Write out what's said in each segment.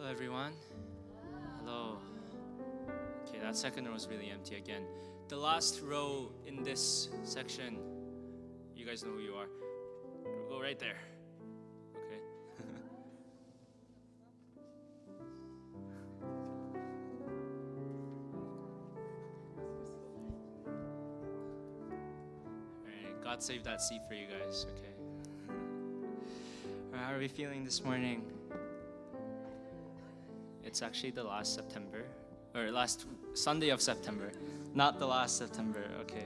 everyone. Hello. Okay, that second row is really empty again. The last row in this section, you guys know who you are. Go right there. Okay. Alright, God save that seat for you guys, okay? How are we feeling this morning? It's actually the last September, or last Sunday of September, not the last September. Okay,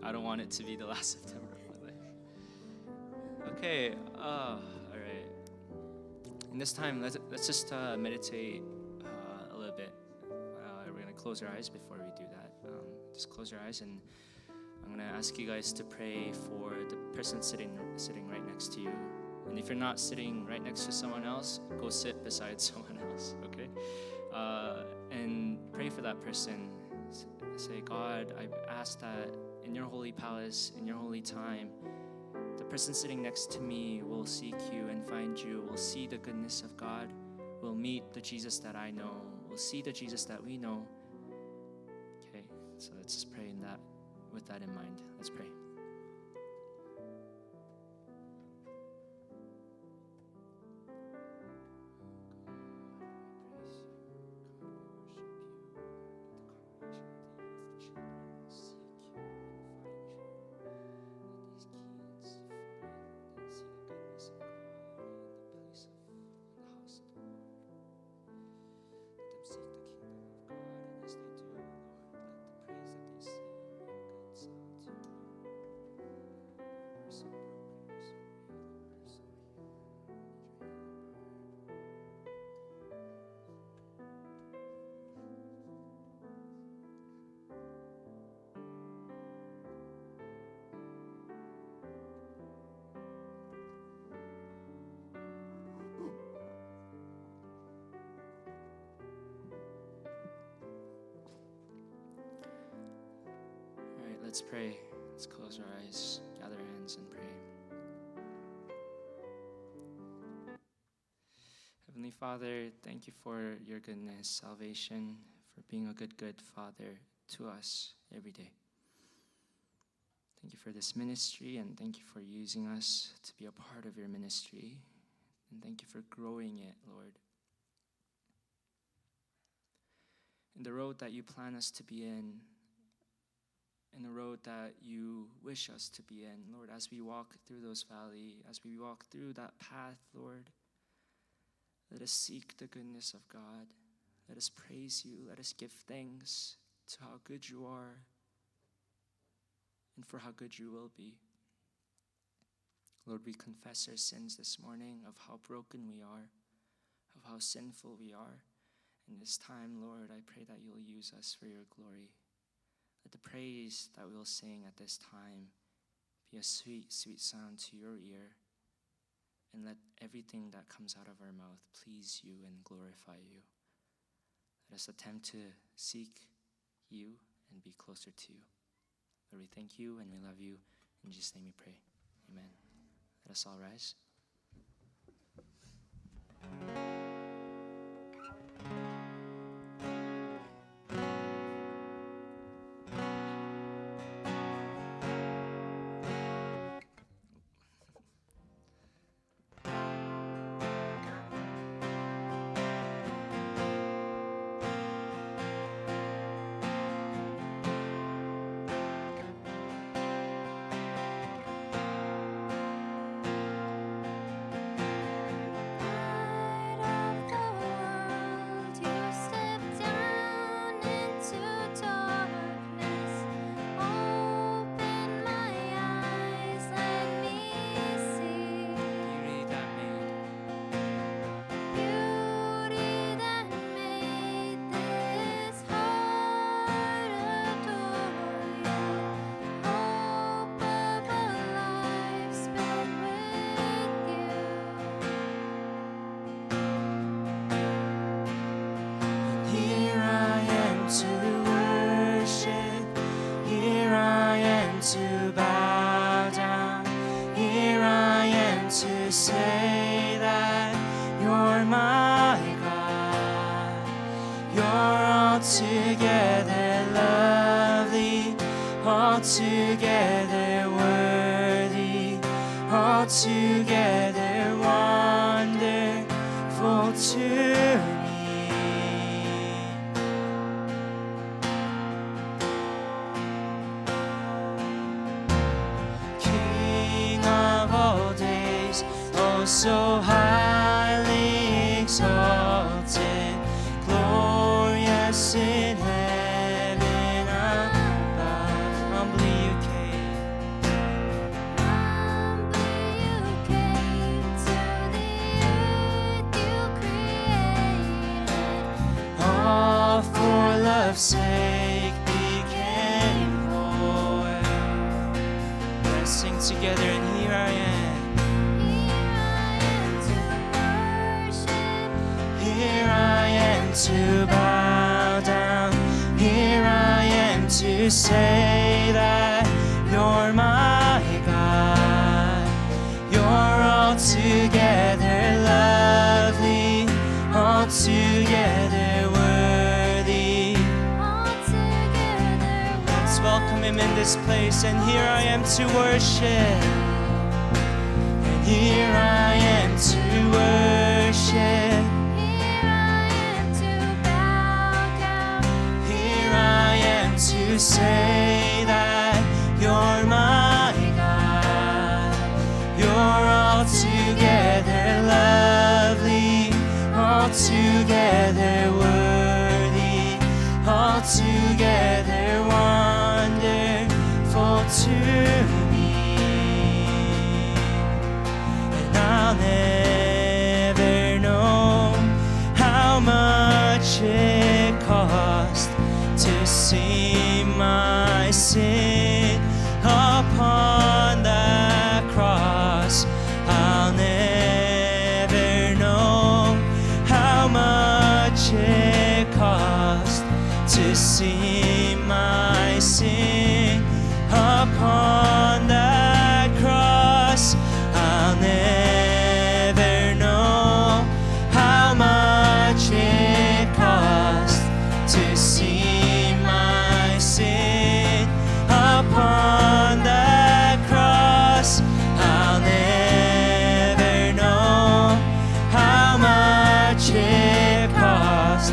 I don't want it to be the last September of my life. Okay, all right. In this time, let's just meditate a little bit. We're gonna close our eyes before we do that. Just close your eyes, and I'm gonna ask you guys to pray for the person sitting right next to you. And if you're not sitting right next to someone else, go sit beside someone else, okay? And pray for that person. Say, God, I ask that in your holy palace, in your holy time, the person sitting next to me will seek you and find you, will see the goodness of God, will meet the Jesus that I know, will see the Jesus that we know. Okay, so let's just pray with that in mind. Let's pray. Let's pray. Let's close our eyes, gather our hands, and pray. Heavenly Father, thank you for your goodness, salvation, for being a good Father to us every day. Thank you for this ministry, and thank you for using us to be a part of your ministry. And thank you for growing it, Lord. In the road that you plan us to be in the road that you wish us to be in, Lord, as we walk through those valleys, as we walk through that path, Lord, let us seek the goodness of God. Let us praise you. Let us give thanks to how good you are and for how good you will be. Lord, we confess our sins this morning, of how broken we are, of how sinful we are. In this time, Lord, I pray that you'll use us for your glory. Let the praise that we'll sing at this time be a sweet, sweet sound to your ear. And let everything that comes out of our mouth please you and glorify you. Let us attempt to seek you and be closer to you. Lord, we thank you and we love you. In Jesus' name we pray. Amen. Let us all rise. say that you're my God. altogether lovely, altogether worthy, altogether wonderful to me. King of all days, oh so highly exalted, glorious in heaven above. Humbly you came to the earth you created. all for love's sake became poor. Let's sing together, and here I am. Here I am to worship. Here I am to bow down. Here I am to say that you're my God. You're altogether lovely, altogether worthy. Altogether Let's welcome him in this place. And here I am to worship. And here I am to worship. Here I am to bow down. Here I am to say that you're my God. You're altogether lovely, altogether worthy, altogether wonderful to me. And I'll never know how much it cost to see my sin upon the cross. I'll never know how much it cost to see my sin upon the cross. I'll never know how much it cost to see my sin upon the cross. I'll never know how much it cost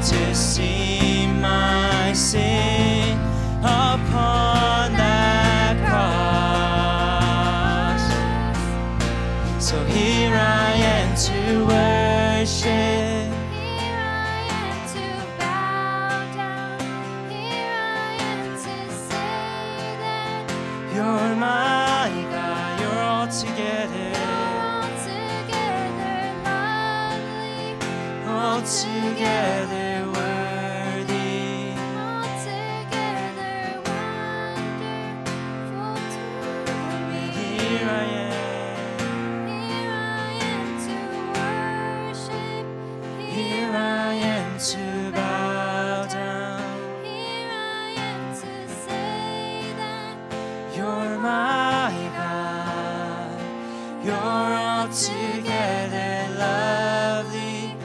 to see my sin upon the cross. So here I am to worship. Here I am to bow down. Here I am to say that You're my God, you're altogether, altogether lovely, altogether worthy. altogether wonderful to me. Here I am, Here I am to worship. here I am to bow down. Here I am to say that You're my God, you're altogether lovely,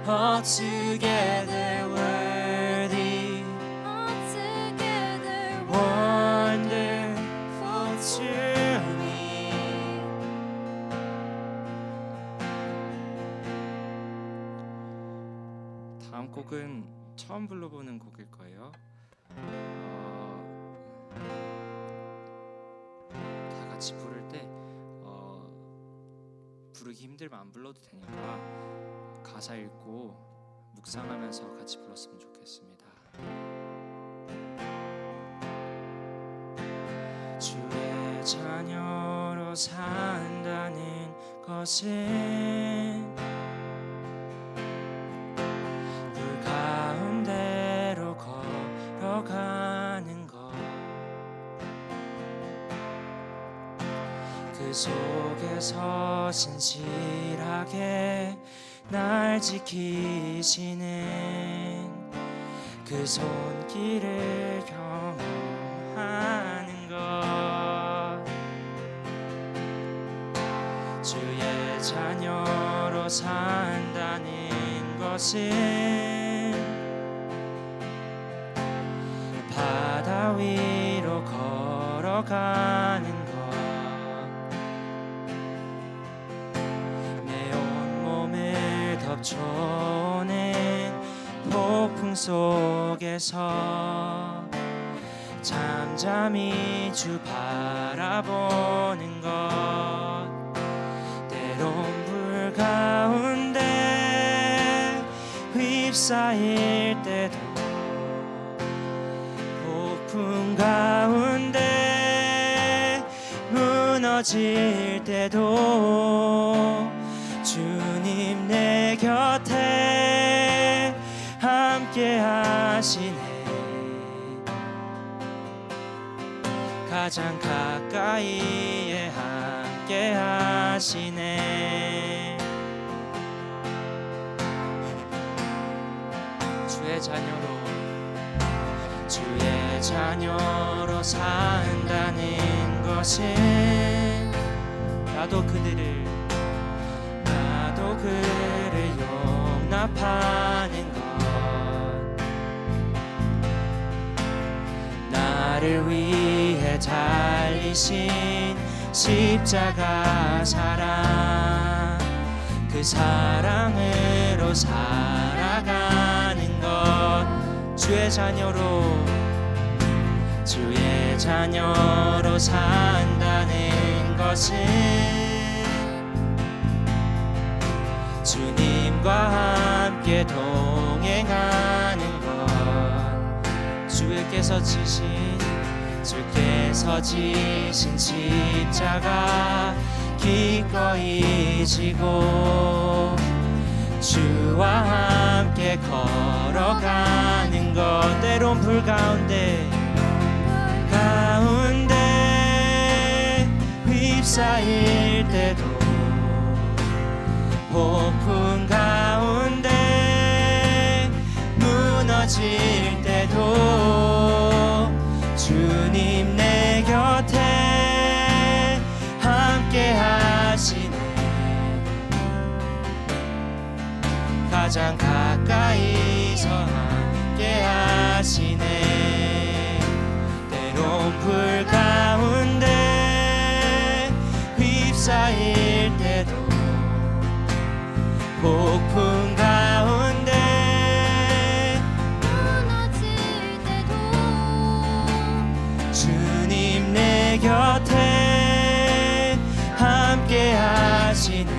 altogether worthy, altogether wonderful to me. 다음 곡은 처음 불러보는 곡일 거예요. 다 같이 부를 때 부르기 힘들면 안 불러도 되니까 가사 읽고 묵상하면서 같이 불렀으면 좋겠습니다. 주의 자녀로 산다는 것은 물 가운데로 걸어가는 것, 그 속에서 신실하게 날 지키시는 그 손길을 경험하는 것, 주의 자녀로 산다는 것은 위로 걸어가는 것 내 온몸을 덮쳐오는 폭풍 속에서 잠잠히 주 바라보는 것 때론 불 가운데 휩싸일 때도 폭풍 가운데 무너질 때도 주님 내 곁에 함께 하시네 가장 가까이에 함께 하시네 주의 자녀로 산다는 것은 나도 그를 용납하는 것 나를 위해 달리신 십자가 사랑 그 사랑으로 살아가는 것 주의 자녀로 산다는 것은 주님과 함께 동행하는 것 주께서 지신 십자가 기꺼이 지고 주와 함께 걸어가는 것 때론 불 가운데 휩싸일 때도 폭풍 가운데 무너질 때도 주님 내 곁에 함께 하시네 가장 가까이서 함께 하시네 때론 불 가운데 휩싸일 때도 폭풍 가운데 무너질 때도 주님 내 곁에 함께 하시네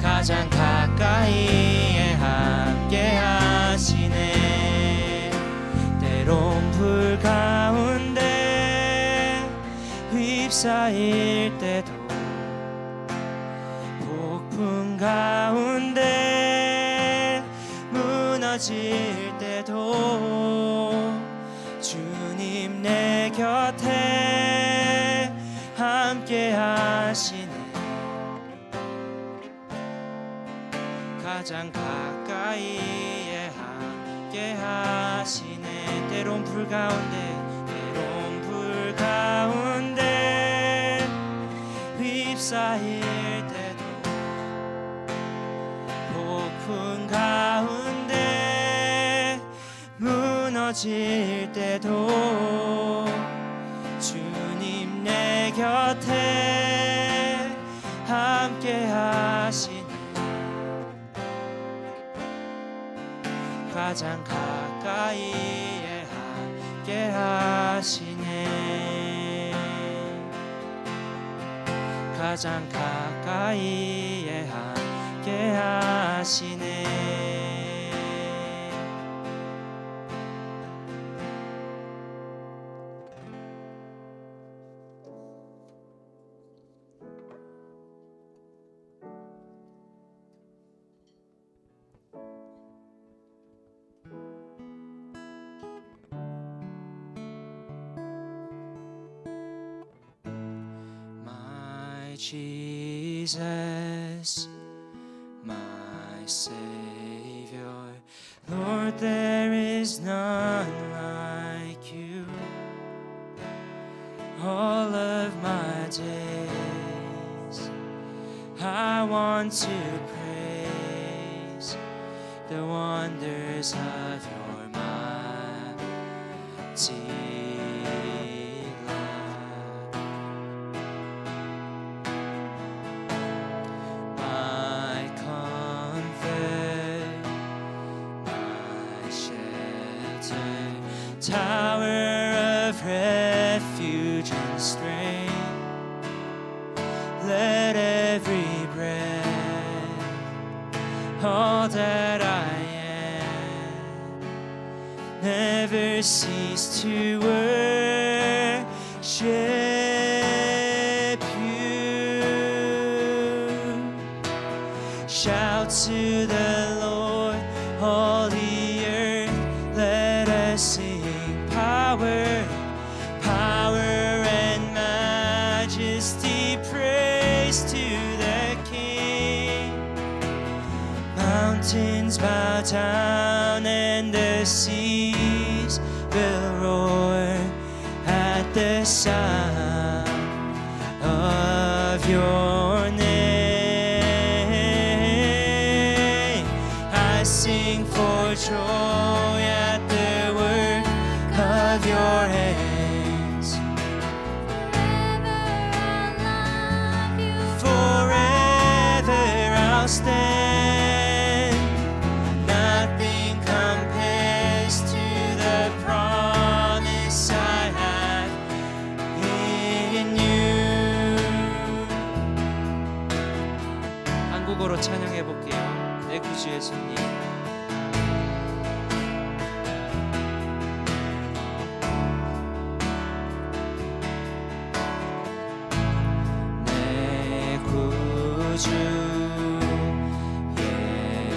가장 가까이에 함께 하시네 때론 불 가운데 휩싸일 때도 폭풍 가운데 무너질 때도 주님 내 곁에 함께 하시네 가장 가까이에 함께 하시네 때론 불 가운데 휩싸일 때도 폭풍 가운데 무너질 때도 주님 내 곁에 함께 하시네 가장 가까이에 함께 하시네 가장 가까이에 함께 하시네 Jesus, my Savior, Lord, there is none like you. All of my days, I want to praise the wonders of your mighty My comfort, my shelter, tower of refuge and strength. Let every breath, all that I am, never cease to worship you. Shout to the Lord, all the earth, let us sing. Power, power and majesty, praise to the King. Mountains bow down and the seas will roar at the sound of your name. I sing for joy at the work of your hands. Forever I'll love you. Forever I'll stand. Nothing compares to the promise I have in you. 한국어로 찬양해 볼게요. 내 구주 예수님. 내 구주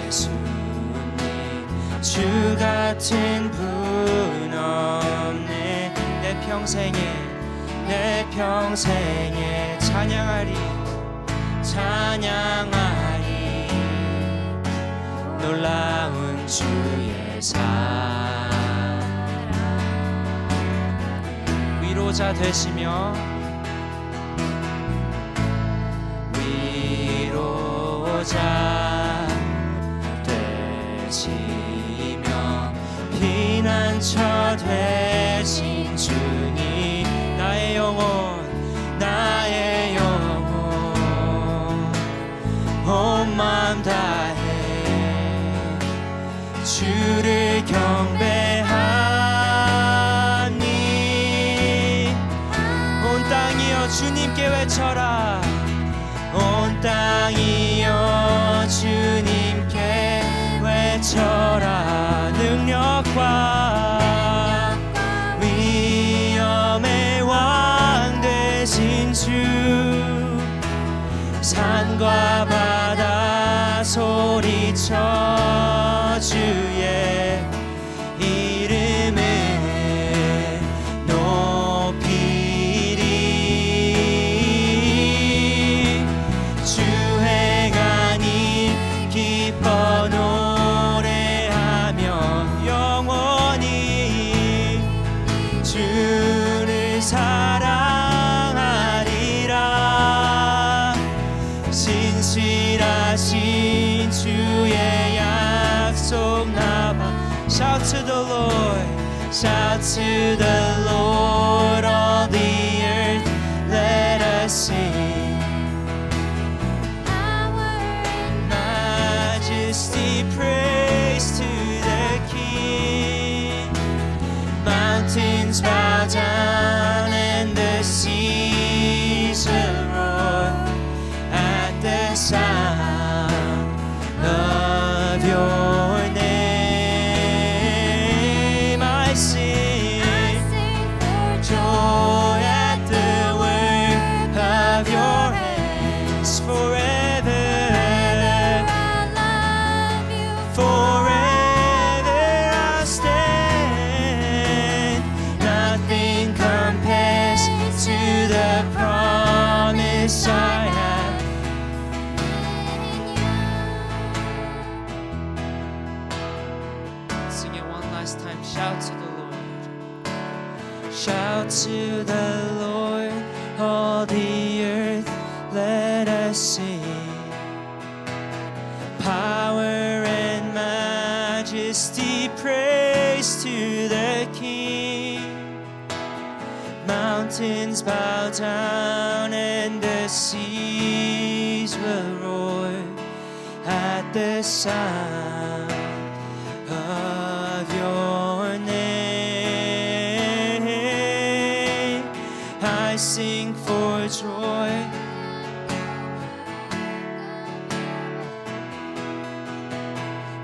예수님, 주 같은 분 없네. 내 평생에 찬양하리 놀라운 주의 사랑. 위로자 되시며 위로자 되시며 피난처 되신 주님, 나의 영혼 온 마음 다해 주를 경배하니. 온 땅이여 주님께 외쳐라. 온 땅이여 주님께 외쳐라. 능력과 위엄의 왕 되신 주, 산과 바다 소리쳐 주의 이름을 높이리. 주 행하니 기뻐 노래하며 영원히 주를 사랑하리라. 신실하신 주의 약속 나봐. Shout to the Lord, shout to the Lord, all the earth, let us sing. Power and Majesty, praise to the King. Mountains bow down and the seas will roar at the sound of your name. I sing for joy at the work of your hands. Forever, I'll love you. forever I'll stand. Nothing compares to the promise I have. Sing it one last time. Shout to the Lord. Shout to the Lord, all the earth, let us sing. Power and majesty, praise to the King. Mountains bow down and the seas will roar at the sound of your name. I sing for joy.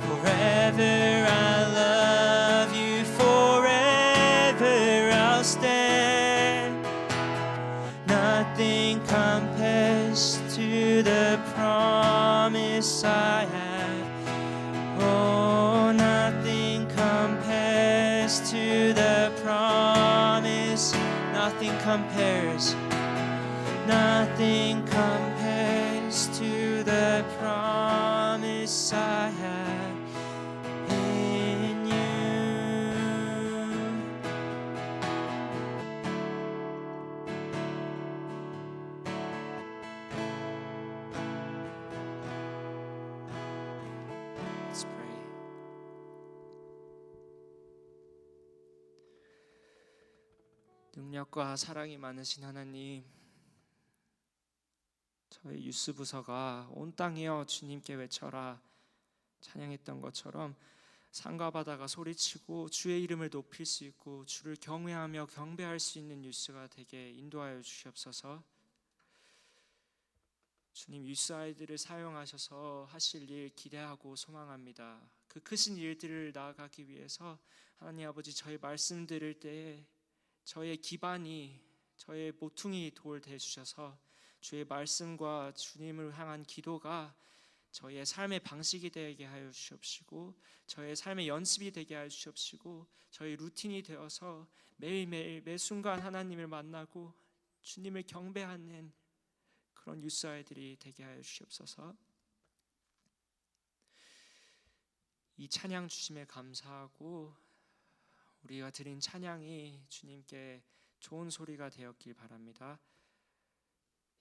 Forever I love you, forever I'll stand. Nothing compares to the promise I have. Oh, nothing compares to the promise. Nothing compares. Nothing compares to the promise I have in you. Let's pray. 능력과 사랑이 많으신 하나님, 저희 유스 부서가 온 땅이여 주님께 외쳐라 찬양했던 것처럼 산과 바다가 소리치고 주의 이름을 높일 수 있고 주를 경외하며 경배할 수 있는 유스가 되게 인도하여 주시옵소서. 주님, 유스 아이들을 사용하셔서 하실 일 기대하고 소망합니다. 그 크신 일들을 나아가기 위해서 하나님 아버지, 저희 말씀 들을 때에 저의 기반이, 저의 모퉁이 돌 되주셔서 주의 말씀과 주님을 향한 기도가 저의 삶의 방식이 되게 하여 주시옵시고, 저의 삶의 연습이 되게 하여 주시옵시고, 저희 루틴이 되어서 매일매일 매 순간 하나님을 만나고 주님을 경배하는 그런 유스 아이들이 되게 하여 주시옵소서. 이 찬양 주심에 감사하고 우리가 드린 찬양이 주님께 좋은 소리가 되었길 바랍니다.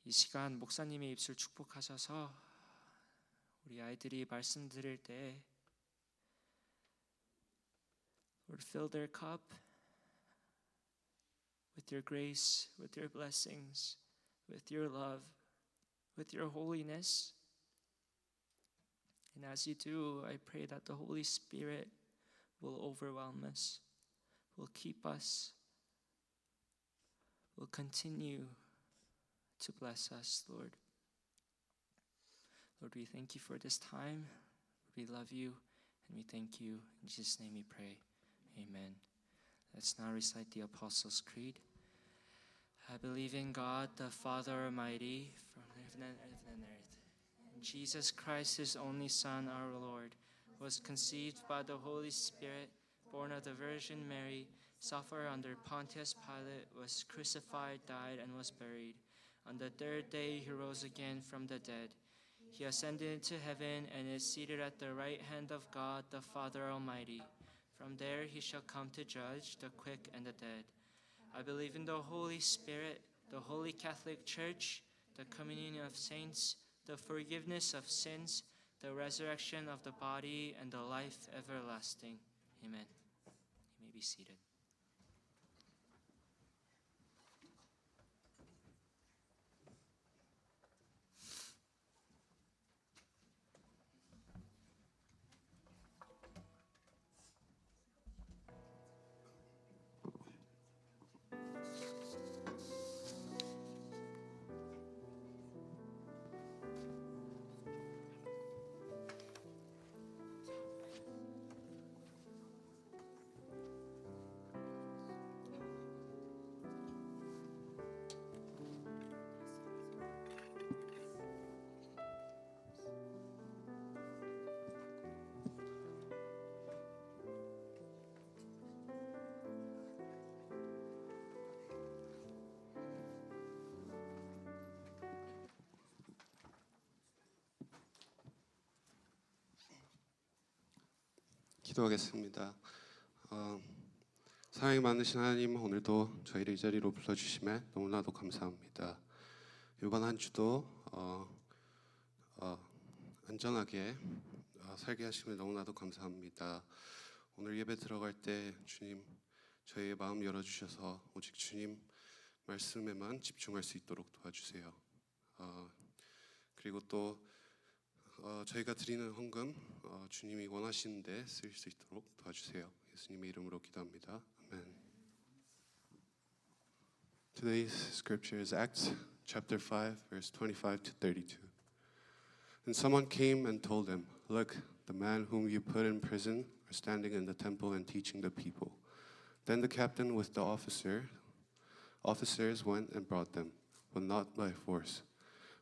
이 시간 목사님의 입술 축복하셔서 우리 아이들이 말씀 들을 때 Lord, fill their cup with your grace, with your blessings, with your love, with your holiness. And as you do, I pray that the Holy Spirit will overwhelm us, will keep us, will continue to bless us, Lord. Lord, we thank you for this time. We love you and we thank you. In Jesus' name we pray. Amen. Let's now recite the Apostles' Creed. I believe in God, the Father Almighty, from heaven and earth. And Jesus Christ, his only Son, our Lord, was conceived by the Holy Spirit, born of the Virgin Mary, suffered under Pontius Pilate, was crucified, died, and was buried. On the third day he rose again from the dead. He ascended into heaven and is seated at the right hand of God, the Father Almighty. From there he shall come to judge the quick and the dead. I believe in the Holy Spirit, the Holy Catholic Church, the communion of saints, the forgiveness of sins, the resurrection of the body, and the life everlasting. Amen. You may be seated. 기도하겠습니다. 사랑이 많으신 하나님, 오늘도 저희를 이 자리로 불러주심에 너무나도 감사합니다. 이번 한 주도 안전하게 살게 하심에 너무나도 감사합니다. 오늘 예배 들어갈 때 주님, 저희의 마음 열어주셔서 오직 주님 말씀에만 집중할 수 있도록 도와주세요. 그리고 또 저희가 드리는 헌금 주님이 원하시는데 쓸 수 있도록 도와주세요. 예수님의 이름으로 기도합니다. 아멘. Today's scripture is Acts chapter 5 verse 25 to 32. And someone came and told them, "Look, the man whom you put in prison are standing in the temple and teaching the people." Then the captain with the officers went and brought them, but not by force,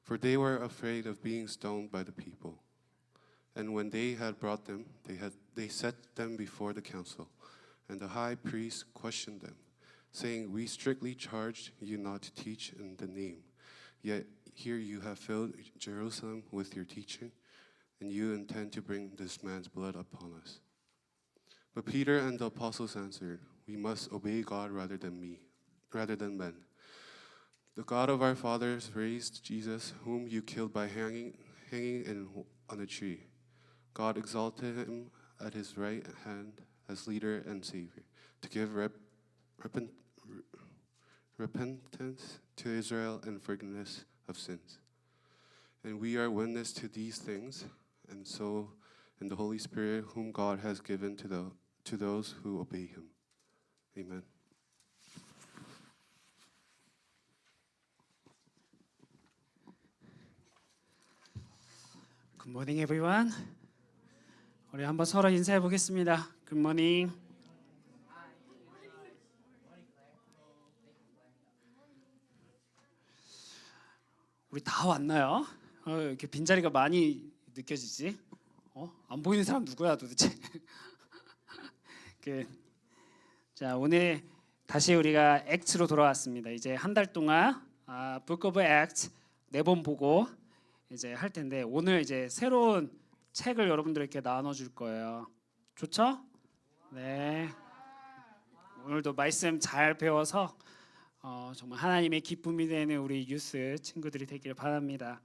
for they were afraid of being stoned by the people. And when they had brought them, they set them before the council, and the high priest questioned them, saying, "We strictly charged you not to teach in the name, yet here you have filled Jerusalem with your teaching, and you intend to bring this man's blood upon us." But Peter and the apostles answered, "We must obey God rather than men. The God of our fathers raised Jesus, whom you killed by hanging on a tree. God exalted him at his right hand as leader and savior, to give repentance to Israel and forgiveness of sins. And we are witness to these things, and the Holy Spirit, whom God has given to those who obey him." Amen. Good morning, everyone. 우리 한번 서로 인사해 보겠습니다. Good morning. 우리 다 왔나요? 이렇게 빈자리가 많이 느껴지지? 안 보이는 사람 누구야 도대체? 자, 오늘 다시 우리가 액트로 돌아왔습니다. 이제 한 달 동안 Book of Acts 4번 보고 이제 할 텐데, 오늘 이제 새로운 책을 여러분들에게 나눠 줄 거예요. 좋죠? 네. 오늘도 말씀 잘 배워서 정말 하나님의 기쁨이 되는 우리 유스 친구들이 되기를 바랍니다.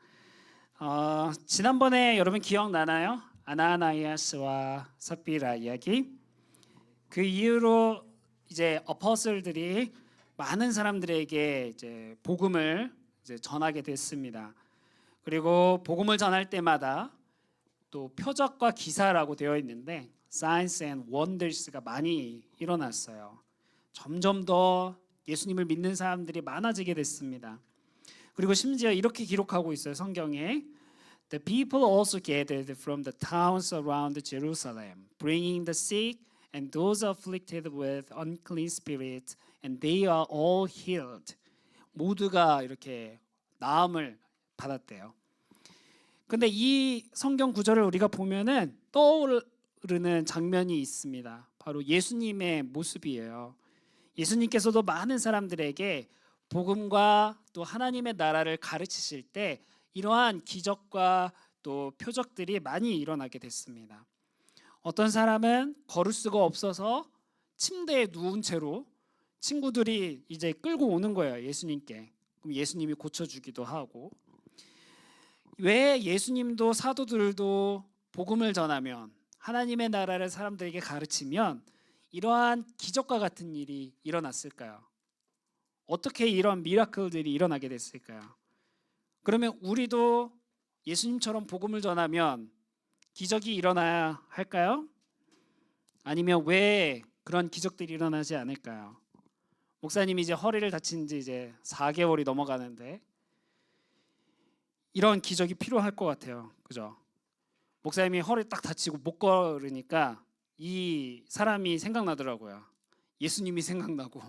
지난번에 여러분 기억나나요? 아나니아스와 삽비라 이야기. 그 이후로 이제 어퍼슬들이 많은 사람들에게 이제 복음을 이제 전하게 됐습니다. 그리고 복음을 전할 때마다 또 표적과 기사라고 되어 있는데 signs and wonders가 많이 일어났어요. 점점 더 예수님을 믿는 사람들이 많아지게 됐습니다. 그리고 심지어 이렇게 기록하고 있어요, 성경에. The people also gathered from the towns around Jerusalem, bringing the sick and those afflicted with unclean spirits, and they are all healed. 모두가 이렇게 나음을 받았대요. 근데 이 성경 구절을 우리가 보면은 떠오르는 장면이 있습니다. 바로 예수님의 모습이에요. 예수님께서도 많은 사람들에게 복음과 또 하나님의 나라를 가르치실 때 이러한 기적과 또 표적들이 많이 일어나게 됐습니다. 어떤 사람은 걸을 수가 없어서 침대에 누운 채로 친구들이 이제 끌고 오는 거예요, 예수님께. 그럼 예수님이 고쳐주기도 하고. 왜 예수님도 사도들도 복음을 전하면, 하나님의 나라를 사람들에게 가르치면 이러한 기적과 같은 일이 일어났을까요? 어떻게 이런 미라클들이 일어나게 됐을까요? 그러면 우리도 예수님처럼 복음을 전하면 기적이 일어나야 할까요? 아니면 왜 그런 기적들이 일어나지 않을까요? 목사님이 이제 허리를 다친 지 이제 4개월이 넘어가는데 이런 기적이 필요할 것 같아요. 그죠? 목사님이 허리 딱 다치고 못 걸으니까 이 사람이 생각나더라고요. 예수님이 생각나고.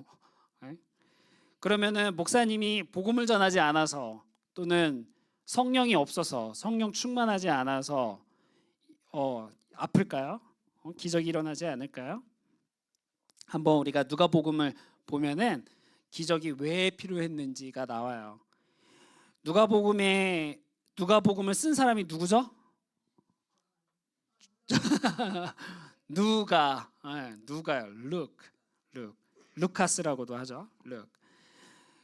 그러면은 목사님이 복음을 전하지 않아서 또는 성령이 없어서 성령 충만하지 않아서 아플까요? 기적이 일어나지 않을까요? 한번 우리가 누가복음을 보면은 기적이 왜 필요했는지가 나와요. 누가복음을 쓴 사람이 누구죠? 누가요? 루카스라고도 하죠.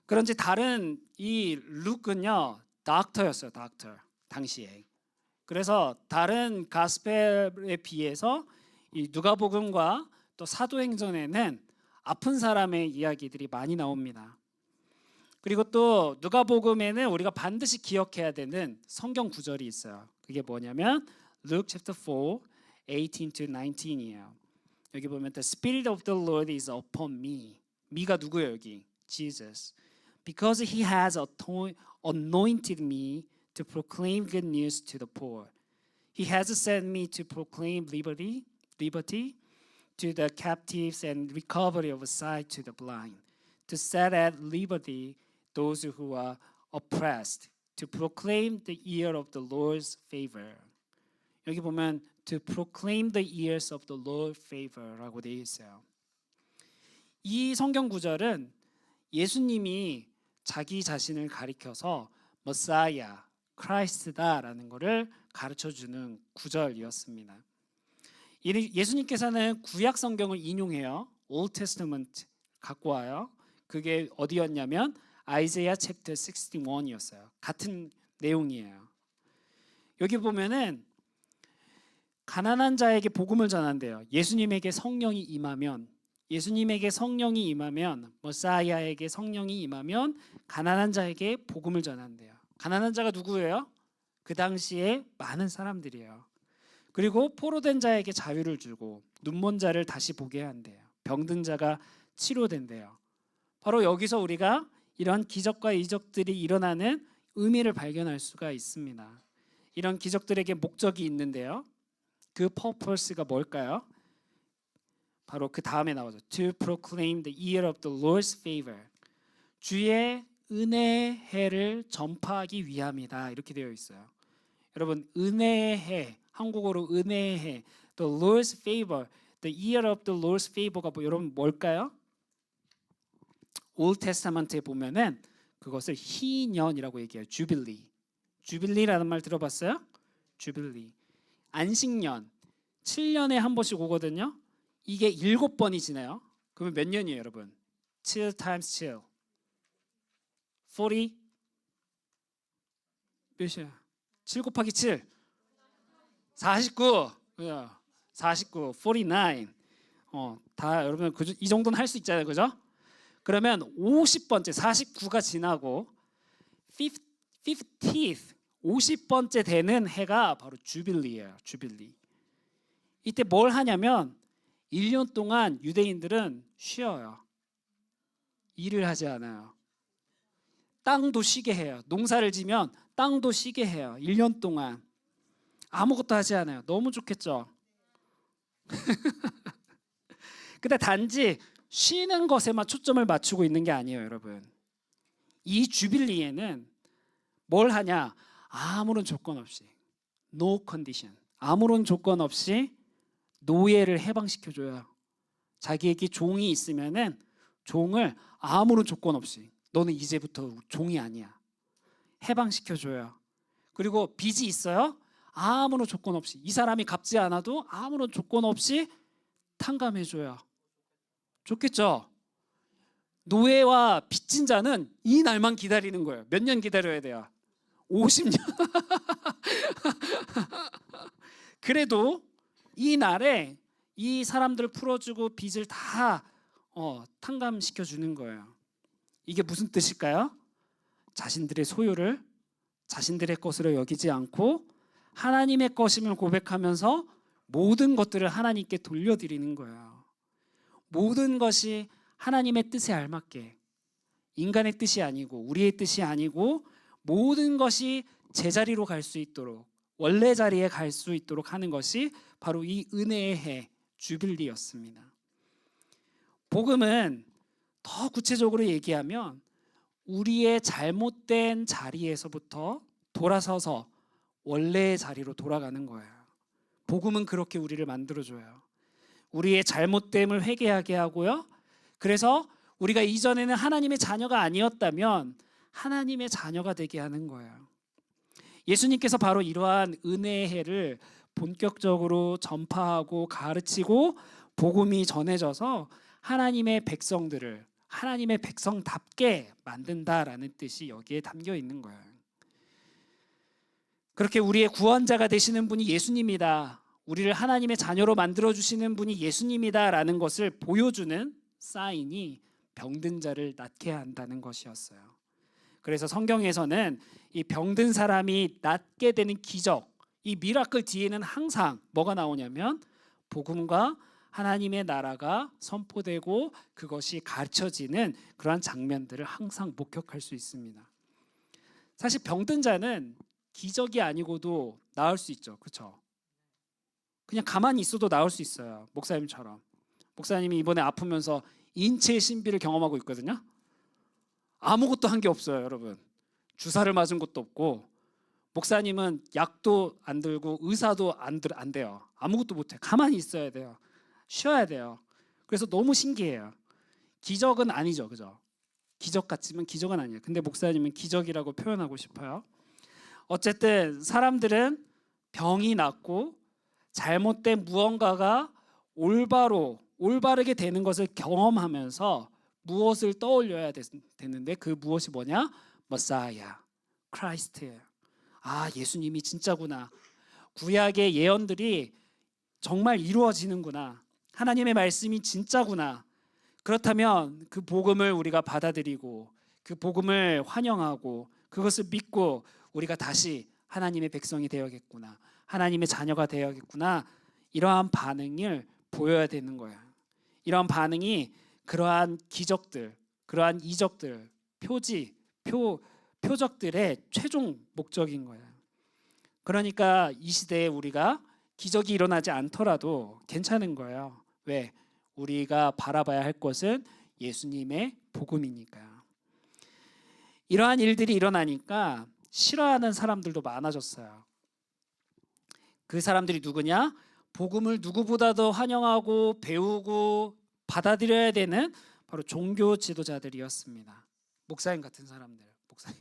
그런지 다른 이 룩은요, 닥터였어요. 닥터 당시에. 그래서 다른 가스펠에 비해서 이 누가복음과 또 사도행전에는 아픈 사람의 이야기들이 많이 나옵니다. 그리고 또 누가복음에는 우리가 반드시 기억해야 되는 성경 구절이 있어요. 그게 뭐냐면 Luke chapter 4, 18 to 19이에요. 여기 보면 The Spirit of the Lord is upon me. me가 누구예요 여기? Jesus. Because he has anointed me to proclaim good news to the poor. He has sent me to proclaim liberty to the captives and recovery of sight to the blind, to set at liberty those who are oppressed, to proclaim the year of the Lord's favor. 여기 보면 to proclaim the years of the Lord's favor라고 되어 있어요. 이 성경 구절은 예수님이 자기 자신을 가리켜서 머사야, 크라이스트다라는 것을 가르쳐 주는 구절이었습니다. 예수님께서는 구약 성경을 인용해요. Old Testament 갖고 와요. 그게 어디였냐면 아이자야 챕터 61이었어요. 같은 내용이에요. 여기 보면은 가난한 자에게 복음을 전한대요. 예수님에게 성령이 임하면 머사야에게 성령이 임하면 가난한 자에게 복음을 전한대요. 가난한 자가 누구예요? 그 당시에 많은 사람들이에요. 그리고 포로된 자에게 자유를 주고 눈먼 자를 다시 보게 한대요. 병든 자가 치료된대요. 바로 여기서 우리가 이런 기적과 이적들이 일어나는 의미를 발견할 수가 있습니다. 이런 기적들에게 목적이 있는데요. 그 purpose가 뭘까요? 바로 그 다음에 나오죠. To proclaim the year of the Lord's favor. 주의 은혜의 해를 전파하기 위함이다. 이렇게 되어 있어요. 여러분 은혜의 해, 한국어로 은혜의 해, the Lord's favor, the year of the Lord's favor가 여러분 뭘까요? Old Testament에 보면은 그것을 희년이라고 얘기해요. 주빌리. 주빌리라는 말 들어봤어요? 주빌리. 안식년 7년에 한 번씩 오거든요. 이게 7번이 지나요. 그러면 몇 년이에요, 여러분? 7 times 7. 40 몇이야? 7 곱하기 7. 49. 49. 49. 다 여러분 이 정도는 할 수 있잖아요. 그죠? 그러면 50번째 49가 지나고 50th 50번째 되는 해가 바로 주빌리예요. 주빌리. 이때 뭘 하냐면 1년 동안 유대인들은 쉬어요. 일을 하지 않아요. 땅도 쉬게 해요. 농사를 지면 땅도 쉬게 해요. 1년 동안 아무것도 하지 않아요. 너무 좋겠죠? 근데 단지 쉬는 것에만 초점을 맞추고 있는 게 아니에요, 여러분. 이 주빌리에는 뭘 하냐? 아무런 조건 없이 no condition. 아무런 조건 없이 노예를 해방시켜줘요. 자기에게 종이 있으면은 종을 아무런 조건 없이 너는 이제부터 종이 아니야. 해방시켜줘요. 그리고 빚이 있어요? 아무런 조건 없이 이 사람이 갚지 않아도 아무런 조건 없이 탕감해줘요. 좋겠죠? 노예와 빚진 자는 이 날만 기다리는 거예요. 몇 년 기다려야 돼요? 50년. 그래도 이 날에 이 사람들을 풀어주고 빚을 다 탕감시켜 주는 거예요. 이게 무슨 뜻일까요? 자신들의 소유를 자신들의 것으로 여기지 않고 하나님의 것임을 고백하면서 모든 것들을 하나님께 돌려드리는 거예요. 모든 것이 하나님의 뜻에 알맞게 인간의 뜻이 아니고 우리의 뜻이 아니고 모든 것이 제자리로 갈 수 있도록 원래 자리에 갈 수 있도록 하는 것이 바로 이 은혜의 해 주빌리였습니다. 복음은 더 구체적으로 얘기하면 우리의 잘못된 자리에서부터 돌아서서 원래의 자리로 돌아가는 거예요. 복음은 그렇게 우리를 만들어줘요. 우리의 잘못됨을 회개하게 하고요. 그래서 우리가 이전에는 하나님의 자녀가 아니었다면 하나님의 자녀가 되게 하는 거예요. 예수님께서 바로 이러한 은혜의 해를 본격적으로 전파하고 가르치고 복음이 전해져서 하나님의 백성들을 하나님의 백성답게 만든다라는 뜻이 여기에 담겨 있는 거예요. 그렇게 우리의 구원자가 되시는 분이 예수님이다. 우리를 하나님의 자녀로 만들어 주시는 분이 예수님이다라는 것을 보여주는 사인이 병든 자를 낫게 한다는 것이었어요. 그래서 성경에서는 이 병든 사람이 낫게 되는 기적, 이 미라클 뒤에는 항상 뭐가 나오냐면 복음과 하나님의 나라가 선포되고 그것이 가르쳐지는 그러한 장면들을 항상 목격할 수 있습니다. 사실 병든 자는 기적이 아니고도 나을 수 있죠. 그렇죠? 그냥 가만히 있어도 나을 수 있어요. 목사님처럼. 목사님이 이번에 아프면서 인체의 신비를 경험하고 있거든요. 아무것도 한 게 없어요, 여러분. 주사를 맞은 것도 없고 목사님은 약도 안 들고 의사도 안 돼요. 아무것도 못 해. 가만히 있어야 돼요. 쉬어야 돼요. 그래서 너무 신기해요. 기적은 아니죠. 그죠? 기적 같지만 기적은 아니에요. 근데 목사님은 기적이라고 표현하고 싶어요. 어쨌든 사람들은 병이 낫고 잘못된 무언가가 올바르게 되는 것을 경험하면서 무엇을 떠올려야 되는데 그 무엇이 뭐냐? 머사야, 크라이스트예요. 아, 예수님이 진짜구나. 구약의 예언들이 정말 이루어지는구나. 하나님의 말씀이 진짜구나. 그렇다면 그 복음을 우리가 받아들이고 그 복음을 환영하고 그것을 믿고 우리가 다시 하나님의 백성이 되어야겠구나. 하나님의 자녀가 되어야겠구나. 이러한 반응을 보여야 되는 거야. 이러한 반응이 그러한 기적들, 그러한 이적들, 표적들의 최종 목적인 거야. 그러니까 이 시대에 우리가 기적이 일어나지 않더라도 괜찮은 거예요. 왜? 우리가 바라봐야 할 것은 예수님의 복음이니까. 이러한 일들이 일어나니까 싫어하는 사람들도 많아졌어요. 그 사람들이 누구냐? 복음을 누구보다도 환영하고 배우고 받아들여야 되는 바로 종교 지도자들이었습니다. 목사님 같은 사람들. 목사님.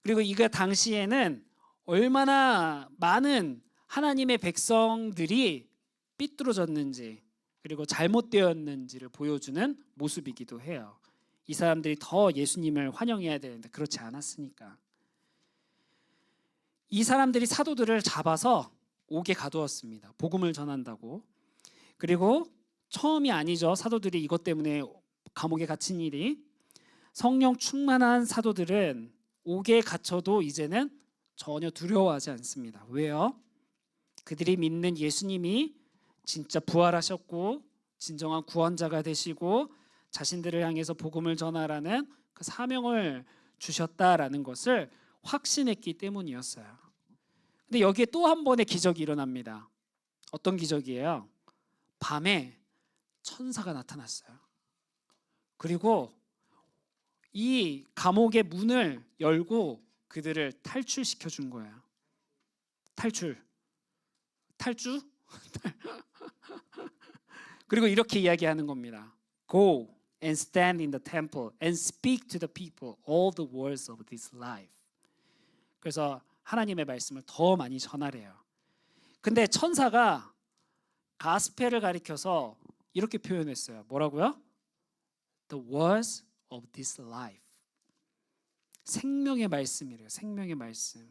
그리고 이거 당시에는 얼마나 많은 하나님의 백성들이 삐뚤어졌는지 그리고 잘못되었는지를 보여주는 모습이기도 해요. 이 사람들이 더 예수님을 환영해야 되는데 그렇지 않았으니까. 이 사람들이 사도들을 잡아서 옥에 가두었습니다. 복음을 전한다고. 그리고 처음이 아니죠. 사도들이 이것 때문에 감옥에 갇힌 일이. 성령 충만한 사도들은 옥에 갇혀도 이제는 전혀 두려워하지 않습니다. 왜요? 그들이 믿는 예수님이 진짜 부활하셨고 진정한 구원자가 되시고 자신들을 향해서 복음을 전하라는 그 사명을 주셨다라는 것을 확신했기 때문이었어요. 근데 여기에 또 한 번의 기적이 일어납니다. 어떤 기적이에요? 밤에 천사가 나타났어요. 그리고 이 감옥의 문을 열고 그들을 탈출시켜 준 거예요. 탈주? 그리고 이렇게 이야기하는 겁니다. Go and stand in the temple and speak to the people all the words of this life. 그래서 하나님의 말씀을 더 많이 전하래요. 근데 천사가 가스펠을 가리켜서 이렇게 표현했어요. 뭐라고요? The words of this life. 생명의 말씀이래요. 생명의 말씀.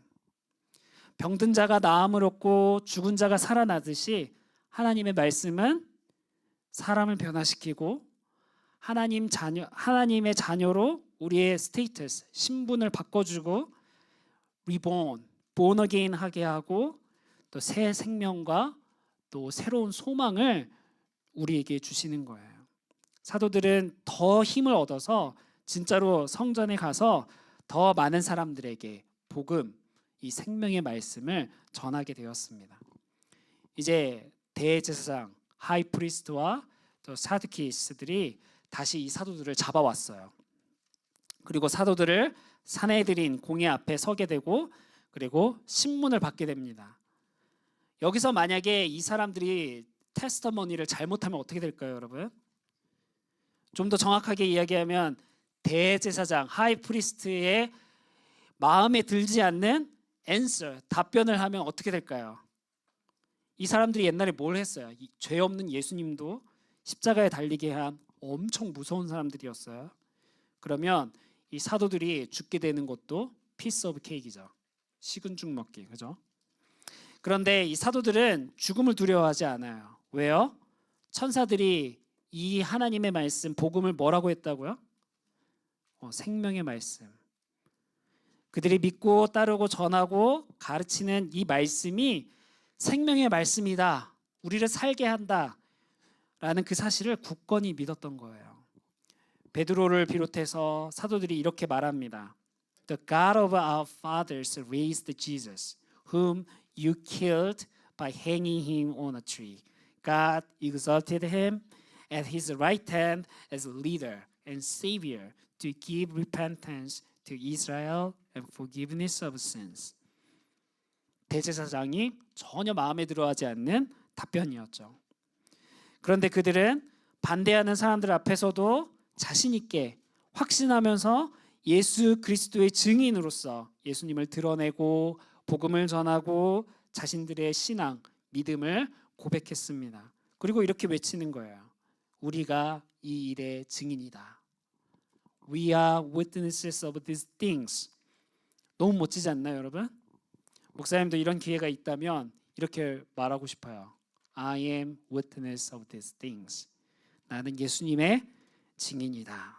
병든 자가 나음을 얻고 죽은 자가 살아나듯이 하나님의 말씀은 사람을 변화시키고 하나님의 자녀로 우리의 스테이터스, 신분을 바꿔주고 reborn, born again 하게 하고 또 새 생명과 또 새로운 소망을 우리에게 주시는 거예요. 사도들은 더 힘을 얻어서 진짜로 성전에 가서 더 많은 사람들에게 복음, 이 생명의 말씀을 전하게 되었습니다. 이제 대제사장, 하이프리스트와 또 사두키스들이 다시 이 사도들을 잡아왔어요. 그리고 사도들을 산헤드린 공회 앞에 서게 되고 그리고 신문을 받게 됩니다. 여기서 만약에 이 사람들이 테스터머니를 잘못하면 어떻게 될까요, 여러분? 좀 더 정확하게 이야기하면 대제사장, 하이프리스트의 마음에 들지 않는 answer, 답변을 하면 어떻게 될까요? 이 사람들이 옛날에 뭘 했어요? 죄 없는 예수님도 십자가에 달리게 한 엄청 무서운 사람들이었어요. 그러면 이 사도들이 죽게 되는 것도 피스 오브 케이크이죠. 식은 죽 먹기, 그죠? 그런데 이 사도들은 죽음을 두려워하지 않아요. 왜요? 천사들이 이 하나님의 말씀, 복음을 뭐라고 했다고요? 생명의 말씀. 그들이 믿고 따르고 전하고 가르치는 이 말씀이 생명의 말씀이다. 우리를 살게 한다. 라는 그 사실을 굳건히 믿었던 거예요. 베드로를 비롯해서 사도들이 이렇게 말합니다. The God of our fathers raised Jesus, whom you killed by hanging him on a tree. God exalted him at his right hand as leader and savior to give repentance to Israel and forgiveness of sins. 대제사장이 전혀 마음에 들어하지 않는 답변이었죠. 그런데 그들은 반대하는 사람들 앞에서도 자신 있게 확신하면서 예수 그리스도의 증인으로서 예수님을 드러내고 복음을 전하고 자신들의 신앙, 믿음을 고백했습니다. 그리고 이렇게 외치는 거예요. 우리가 이 일의 증인이다. We are witnesses of these things. 너무 멋지지 않나요, 여러분? 목사님도 이런 기회가 있다면 이렇게 말하고 싶어요. I am witness of these things. 나는 예수님의 증인이다.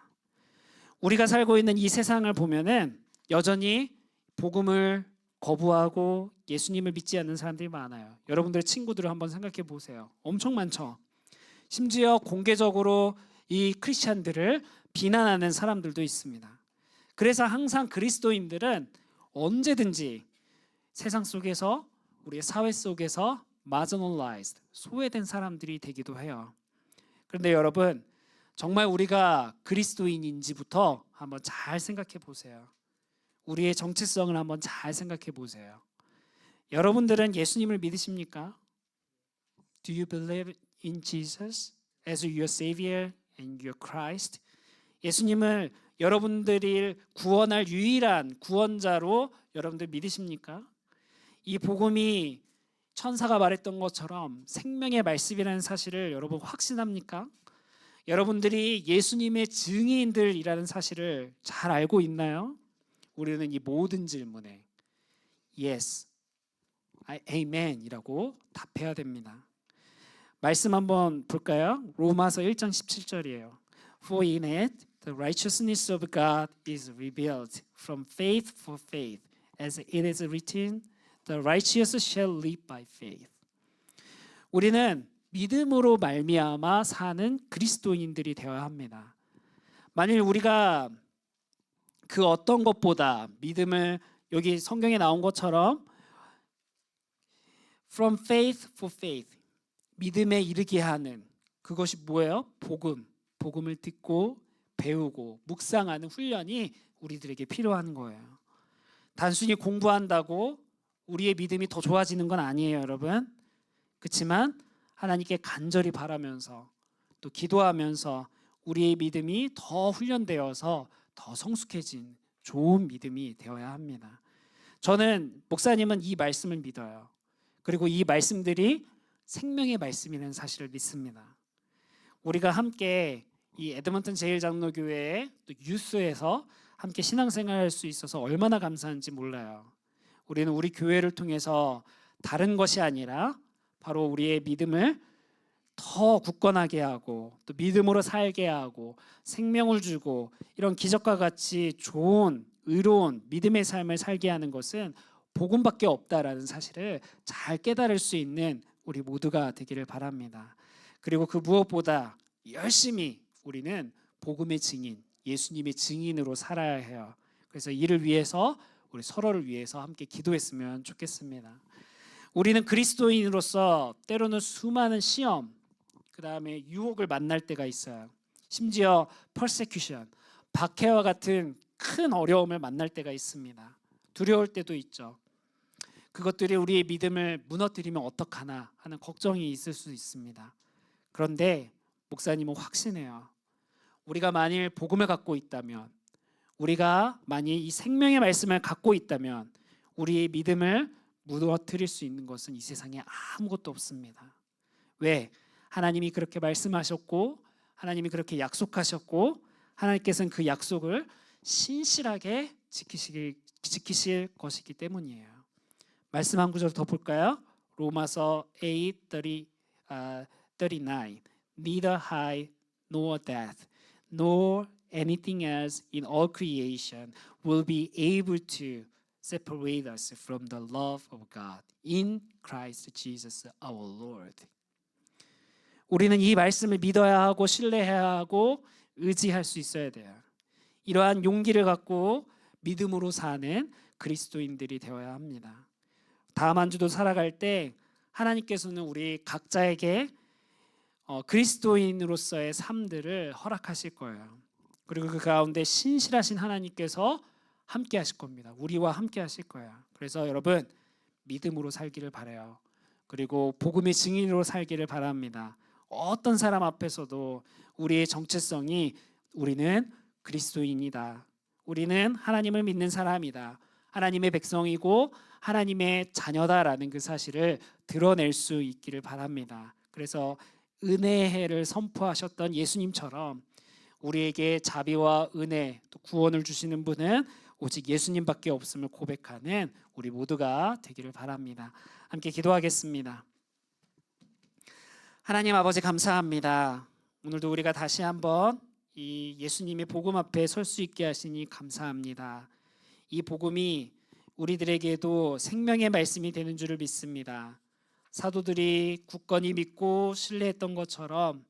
우리가 살고 있는 이 세상을 보면은 여전히 복음을 거부하고 예수님을 믿지 않는 사람들이 많아요. 여러분들의 친구들을 한번 생각해 보세요. 엄청 많죠. 심지어 공개적으로 이 크리스찬들을 비난하는 사람들도 있습니다. 그래서 항상 그리스도인들은 언제든지 세상 속에서 우리의 사회 속에서 marginalized, 소외된 사람들이 되기도 해요. 그런데 여러분, 정말 우리가 그리스도인인지부터 한번 잘 생각해 보세요. 우리의 정체성을 한번 잘 생각해 보세요. 여러분들은 예수님을 믿으십니까? Do you believe in Jesus as your Savior and your Christ? 예수님을 여러분들이 구원할 유일한 구원자로 여러분들 믿으십니까? 이 복음이 천사가 말했던 것처럼 생명의 말씀이라는 사실을 여러분 확신합니까? 여러분들이 예수님의 증인들이라는 사실을 잘 알고 있나요? 우리는 이 모든 질문에 Yes, Amen이라고 답해야 됩니다. 말씀 한번 볼까요? 로마서 1장 17절이에요. For in it the righteousness of God is revealed from faith for faith, as it is written, the righteous shall live by faith. 우리는 믿음으로 말미암아 사는 그리스도인들이 되어야 합니다. 만일 우리가 그 어떤 것보다 믿음을 여기 성경에 나온 것처럼 from faith for faith, 믿음에 이르게 하는 그것이 뭐예요? 복음을 듣고 배우고 묵상하는 훈련이 우리들에게 필요한 거예요. 단순히 공부한다고 우리의 믿음이 더 좋아지는 건 아니에요, 여러분. 그렇지만 하나님께 간절히 바라면서 또 기도하면서 우리의 믿음이 더 훈련되어서 더 성숙해진 좋은 믿음이 되어야 합니다. 저는 목사님은 이 말씀을 믿어요. 그리고 이 말씀들이 생명의 말씀이라는 사실을 믿습니다. 우리가 함께 이 에드먼튼 제일장로교회의 또 유스에서 함께 신앙생활할 수 있어서 얼마나 감사한지 몰라요. 우리는 우리 교회를 통해서 다른 것이 아니라 바로 우리의 믿음을 더 굳건하게 하고 또 믿음으로 살게 하고 생명을 주고 이런 기적과 같이 좋은 의로운 믿음의 삶을 살게 하는 것은 복음밖에 없다라는 사실을 잘 깨달을 수 있는 우리 모두가 되기를 바랍니다. 그리고 그 무엇보다 열심히 우리는 복음의 증인, 예수님의 증인으로 살아야 해요. 그래서 이를 위해서 우리 서로를 위해서 함께 기도했으면 좋겠습니다. 우리는 그리스도인으로서 때로는 수많은 시험, 그 다음에 유혹을 만날 때가 있어요. 심지어 persecution, 박해와 같은 큰 어려움을 만날 때가 있습니다. 두려울 때도 있죠. 그것들이 우리의 믿음을 무너뜨리면 어떡하나 하는 걱정이 있을 수 있습니다. 그런데 목사님은 확신해요. 우리가 만일 복음을 갖고 있다면, 우리가 만일 이 생명의 말씀을 갖고 있다면 우리의 믿음을 무너뜨릴 수 있는 것은 이 세상에 아무것도 없습니다. 왜? 하나님이 그렇게 말씀하셨고 하나님이 그렇게 약속하셨고 하나님께서는 그 약속을 신실하게 지키실 것이기 때문이에요. 말씀 한 구절 더 볼까요? 로마서 8:39 Neither height nor depth nor anything else in all creation will be able to separate us from the love of God in Christ Jesus our Lord. 우리는 이 말씀을 믿어야 하고 신뢰해야 하고 의지할 수 있어야 돼요. 이러한 용기를 갖고 믿음으로 사는 그리스도인들이 되어야 합니다. 다음 한 주도 살아갈 때 하나님께서는 우리 각자에게 그리스도인으로서의 삶들을 허락하실 거예요. 그리고 그 가운데 신실하신 하나님께서 함께 하실 겁니다. 우리와 함께 하실 거예요. 그래서 여러분 믿음으로 살기를 바라요. 그리고 복음의 증인으로 살기를 바랍니다. 어떤 사람 앞에서도 우리의 정체성이 우리는 그리스도인이다. 우리는 하나님을 믿는 사람이다. 하나님의 백성이고 하나님의 자녀다라는 그 사실을 드러낼 수 있기를 바랍니다. 그래서 은혜의 해를 선포하셨던 예수님처럼 우리에게 자비와 은혜 또 구원을 주시는 분은 오직 예수님밖에 없음을 고백하는 우리 모두가 되기를 바랍니다. 함께 기도하겠습니다. 하나님 아버지 감사합니다. 오늘도 우리가 다시 한번 이 예수님의 복음 앞에 설 수 있게 하시니 감사합니다. 이 복음이 우리들에게도 생명의 말씀이 되는 줄을 믿습니다. 사도들이 굳건히 믿고 신뢰했던 것처럼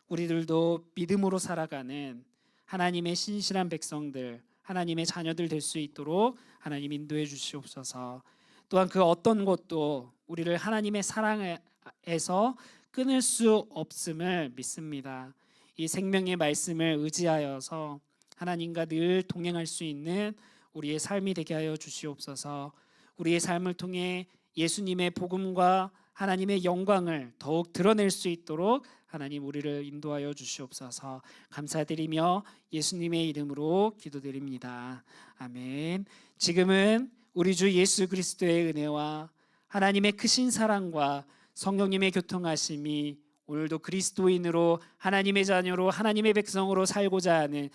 우리들도 믿음으로 살아가는 하나님의 신실한 백성들, 하나님의 자녀들 될 수 있도록 하나님 인도해 주시옵소서. 또한 그 어떤 것도 우리를 하나님의 사랑에서 끊을 수 없음을 믿습니다. 이 생명의 말씀을 의지하여서 하나님과 늘 동행할 수 있는 우리의 삶이 되게 하여 주시옵소서. 우리의 삶을 통해 예수님의 복음과 하나님의 영광을 더욱 드러낼 수 있도록 하나님 우리를 인도하여 주시옵소서. 감사드리며 예수님의 이름으로 기도드립니다. 아멘. 지금은 우리 주 예수 그리스도의 은혜와 하나님의 크신 사랑과 성령님의 교통하심이 오늘도 그리스도인으로 하나님의 자녀로 하나님의 백성으로 살고자 하는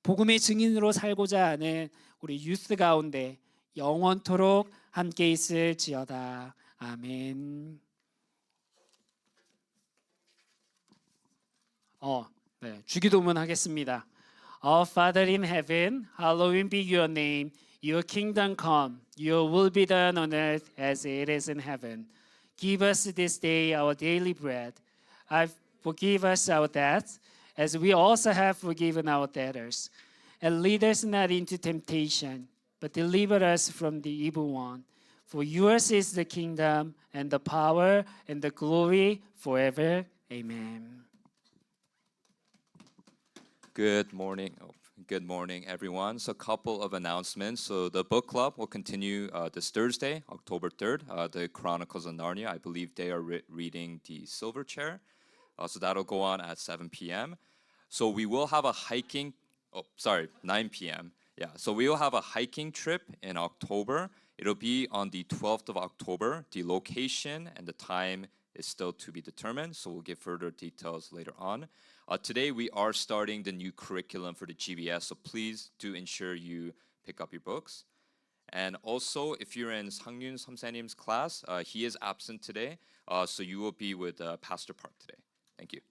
복음의 증인으로 살고자 하는 우리 유스 가운데 영원토록 함께 있을지어다. 아멘. 주기도문 하겠습니다. Our Father in heaven, hallowed be your name. Your kingdom come. Your will be done on earth as it is in heaven. Give us this day our daily bread. Forgive us our debts, as we also have forgiven our debtors. And lead us not into temptation, but deliver us from the evil one. For yours is the kingdom, and the power, and the glory forever. Amen. Good morning. Good morning, everyone. So a couple of announcements. So the book club will continue this Thursday, October 3rd, the Chronicles of Narnia. I believe they are reading The Silver Chair. So that'll go on at 7 p.m. So we will have a 9 p.m. Yeah, so we will have a hiking trip in October. It'll be on the 12th of October. The location and the time is still to be determined, so we'll give further details later on. Today we are starting the new curriculum for the GBS, so please do ensure you pick up your books. And also, if you're in Sangyun Samsanim's class, he is absent today, so you will be with Pastor Park today. Thank you.